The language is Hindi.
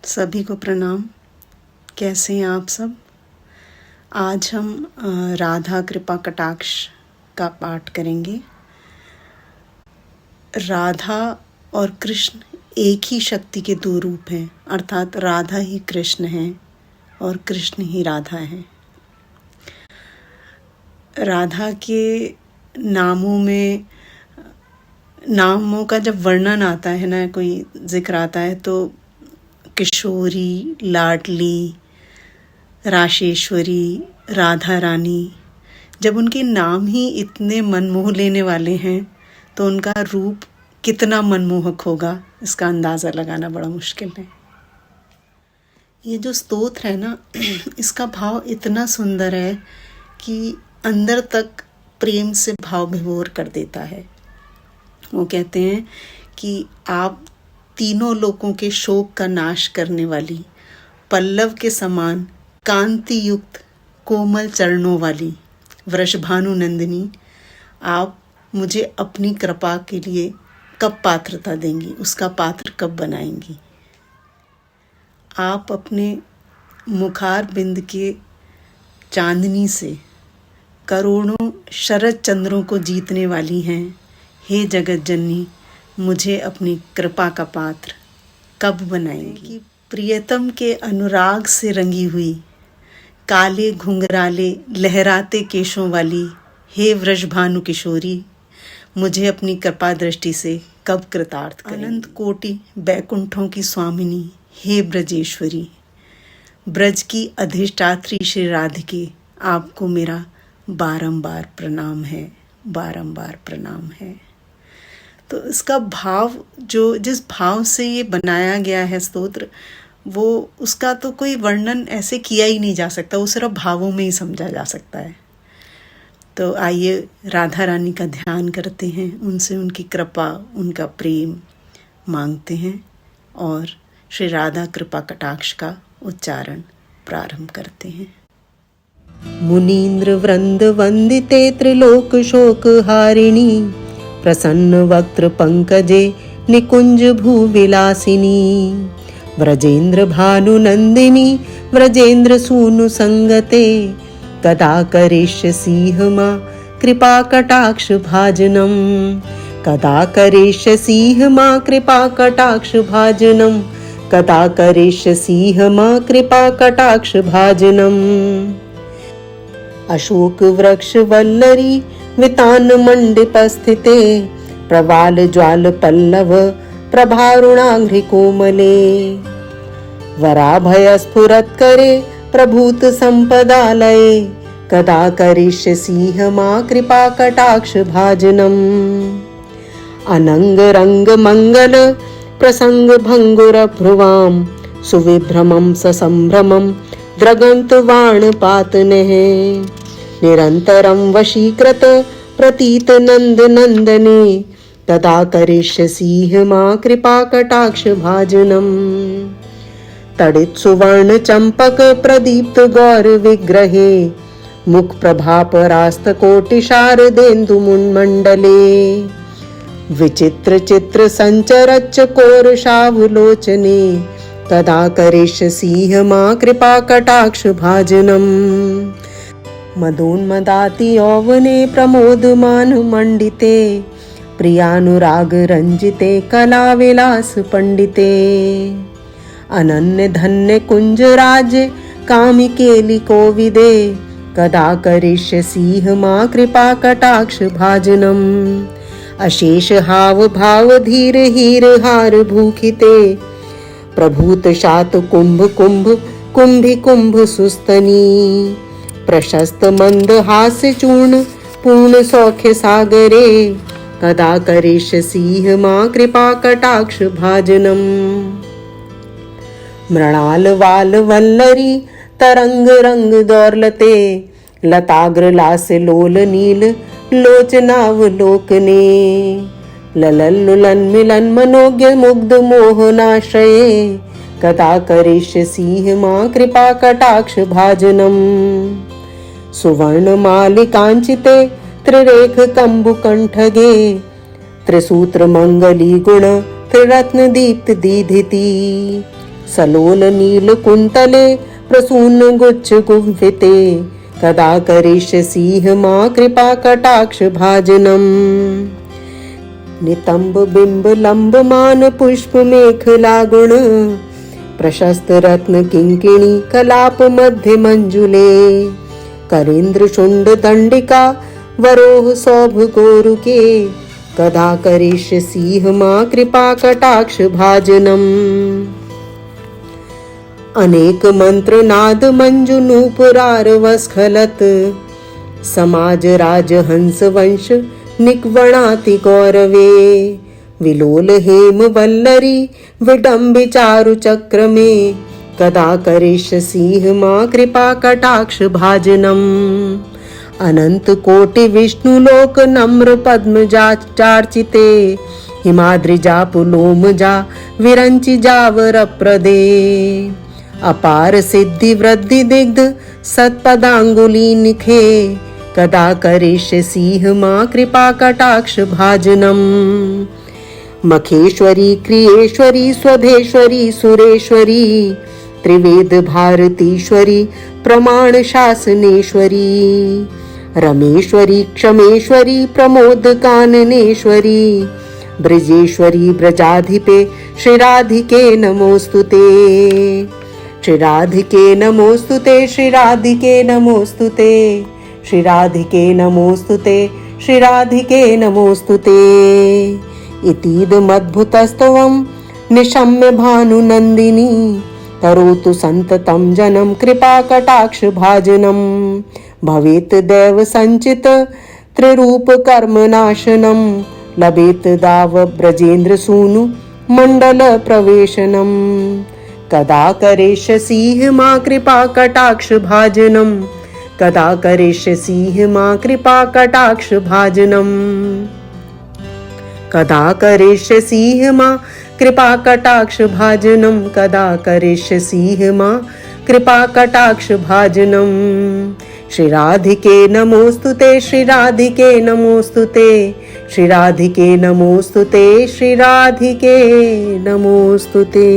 सभी को प्रणाम। कैसे हैं आप सब? आज हम राधा कृपा कटाक्ष का पाठ करेंगे। राधा और कृष्ण एक ही शक्ति के दो रूप हैं, अर्थात राधा ही कृष्ण हैं और कृष्ण ही राधा हैं। राधा के नामों का जब वर्णन आता है ना, कोई जिक्र आता है, तो किशोरी, लाडली, राशेश्वरी, राधा रानी, जब उनके नाम ही इतने मनमोह लेने वाले हैं तो उनका रूप कितना मनमोहक होगा, इसका अंदाज़ा लगाना बड़ा मुश्किल है। ये जो स्तोत्र है ना, इसका भाव इतना सुंदर है कि अंदर तक प्रेम से भाव विभोर कर देता है। वो कहते हैं कि आप तीनों लोकों के शोक का नाश करने वाली, पल्लव के समान कांति युक्त कोमल चरणों वाली वृषभानु नंदिनी, आप मुझे अपनी कृपा के लिए कब पात्रता देंगी, उसका पात्र कब बनाएंगी। आप अपने मुखार बिंद के चांदनी से करोड़ों शरद चंद्रों को जीतने वाली हैं। हे जगत जननी, मुझे अपनी कृपा का पात्र कब बनाएंगी। प्रियतम के अनुराग से रंगी हुई, काले घुंघराले लहराते केशों वाली हे वृषभानु किशोरी, मुझे अपनी कृपा दृष्टि से कब कृतार्थ करेंगी। अनंत कोटि बैकुंठों की स्वामिनी हे ब्रजेश्वरी, ब्रज की अधिष्ठात्री श्री राधिके, आपको मेरा बारंबार प्रणाम है, बारंबार प्रणाम है। तो इसका भाव, जो जिस भाव से ये बनाया गया है स्तोत्र, वो उसका तो कोई वर्णन ऐसे किया ही नहीं जा सकता, वो सिर्फ भावों में ही समझा जा सकता है। तो आइए राधा रानी का ध्यान करते हैं, उनसे उनकी कृपा, उनका प्रेम मांगते हैं और श्री राधा कृपा कटाक्ष का उच्चारण प्रारंभ करते हैं। मुनीन्द्र वृंद वंदिते त्रिलोक शोक हारिणी, प्रसन्न वक्त्र पंकजे निकुंज भूविलासिनी, व्रजेन्द्र भानु नंदिनी व्रजेन्द्र सूनु संगते, कदा करिष्यसि मा कृपा कटाक्ष भाजनम, कदा करिष्यसि मा कृपा कटाक्ष भाजनम, कदा करिष्यसि मा कृपा कटाक्ष भाजनम। अशोक वृक्ष वल्लरी वितान मंडिप स्थिते, प्रवाल ज्वाल पल्लव प्रभारुणाघ्रि कोमले, वराभय स्फुरत करे प्रभूत संपदालये, कदा करिष्यसि मा कृपा कटाक्ष भाजनम। अनंग रंग मंगल प्रसंग भंगुर भ्रुवाम, सुविभ्रमं ससंभ्रमं द्रगंत वाण पातनेः, निरंतरं वशीकृत प्रतीत नंद नंदने, तदा करिष्यसि मा कृपा कटाक्ष भाजनम। तडित सुवर्ण चंपक प्रदीप्त गौर विग्रहे, मुख प्रभा परास्त कोटि शारदेन्दु मुन्मंडले, विचित्र चित्र संचरच्च कोरशावलोचने, तदा करिष्यसि मा कृपा कटाक्ष भाजनम। मदोन्मदाति यौवने प्रमोदमान मंडिते, प्रियानुराग रंजिते कला विलास पंडिते, अनन्य धन्य कुंज राज्य कामिकेली कोविदे, कदा करिष्यसि मा कृपा कटाक्ष भाजनम। अशेष हाव भाव धीर हीर हार भूखिते, प्रभूत शात कुंभ कुंभ कुंभी कुंभ सुस्तनी, प्रशस्त मंद हास्य चूर्ण पूर्ण सौख्य सागरे, कदा करिष्यसि मा कृपा कटाक्ष भाजनम। मृणाल वाल वल्लरी तरंग रंग दौर्लते, लताग्र लास लोल नील लोचनावलोकने, ललन लुलन मिलन मनोज्ञ मुग्ध मोहनाश्रये, कदा करिष्यसि मा कृपा कटाक्ष भाजनम। सुवर्ण मालिकांचिते त्रिरेख कंबुकंठगे, त्रिसूत्र मंगली गुण त्रिरत्न दीप्त दीधिति, सलोल नील कुंतले प्रसून गुच्छ गुंफिते कदा करिष्यसि मां कृपा कटाक्ष भाजनम् नितंब बिंब लंब मान पुष्प मेखला गुण प्रशस्त रत्न किंकिणी कलाप मध्य मंजुले करेंद्र शुंड दंडिका वरोह सौभ गोरुके कदा करिष्यसि मां कृपा कटाक्ष भाजनम् अनेक मंत्र नाद मंजु नूपुरारवस्खलत समाज राज हंस वंश निक्वणाति गौरवे विलोल हेम वल्लरी विडम्बि चारु चक्र में कदा करिष्यसि मां कृपा कटाक्ष भाजनम् अनंत कोटि विष्णु लोक नम्र पद्म चार्चिते हिमाद्रिजा पुलोमजा विरंचि जावर प्रदे अपार सिद्धि वृद्धि दिग्ध सत्पदांगुली निखे कदा करिष्यसि मां कृपा कटाक्ष भाजनम् मखेश्वरी क्रियेश्वरी स्वधेश्वरी सुरेश्वरी त्रिवेद भारतीश्वरी प्रमाण शासनेश्वरी रमेश्वरी क्षमेश्वरी प्रमोद काननेश्वरी ब्रजेश्वरी ब्रजाधिपे श्री राधिके नमोस्तुते श्री राधिके नमोस्तुते श्री राधिके नमोस्तुते श्री राधिके नमोस्तुते श्री राधिके नमोस्तुते इतीदमद्भुतस्तवं निशम्य भानुनन्दिनी करोतु संततं जनं कृपा कटाक्ष भाजनम् भवेत् दैव संचित त्रिरूप कर्म नाशनम् लभेत दाव ब्रजेन्द्र सूनु मंडल प्रवेशनम् कदा करिष्यसि मां कृपा कटाक्ष भाजनम् कदा करिष्यसि मां कृपा कटाक्ष भाजनम् कदा करिष्यसि मां कृपा कटाक्ष भाजनम् कदा करिष्यसि मां कृपा कटाक्ष भाजनम् श्री राधिके नमोस्तुते श्री राधिके नमोस्तुते श्री राधिके नमोस्तुते श्री राधिके नमोस्तुते।